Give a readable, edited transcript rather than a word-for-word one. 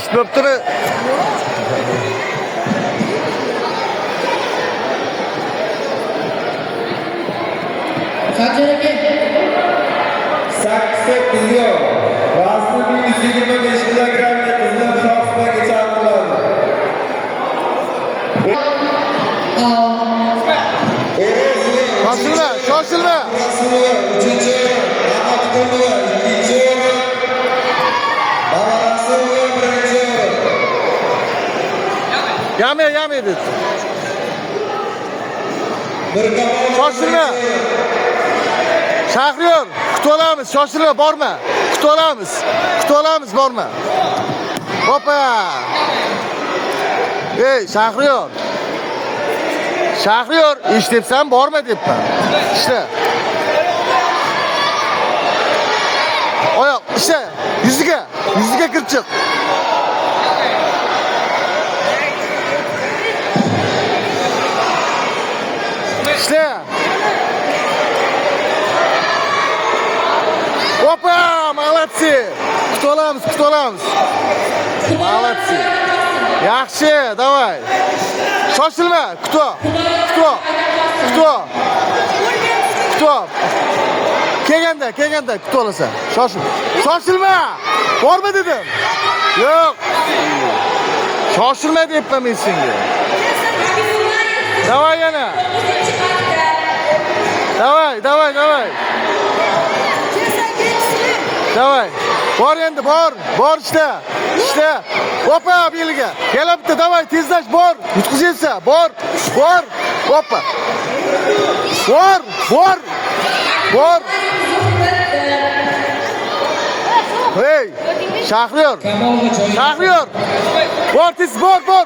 ish bo'lib turib. Qancha aka? 8 kilo. Vazni 125 kilogramga qizlar shohsupaga chaqiriladi. Shoshilma, shoshilma. Uchinchi Ahmad Qulova, ikkinchi o'rin. Bavarasova birinchi o'rin. Yame dedi. Shoshilma. Shahriyor, kutib olamiz, shoshilma, borma. Kutib olamiz, borma. Hoppa. Ey, Shahriyor, eshitibsan, borma debman. İşte. Oyoq, işte, yuziga kirib chiq. İşte. Hoppa, молодцы. Kutib olamiz. Молодцы. Yaxshi, давай. Shoshilma, kutib. Kelganda kutib olasan. Shoshilma. Borma dedim. Yo'q. Shoshilma deyapman men senga. Давай yana. Давай. Давай. Bor endi, bor işte. Hoppa, beliga. Kelibdi, давай, tezlash, bor. Yutqizsa, bor. Hoppa. Bor. Hey, Shahriyor. Bor, tez, bor.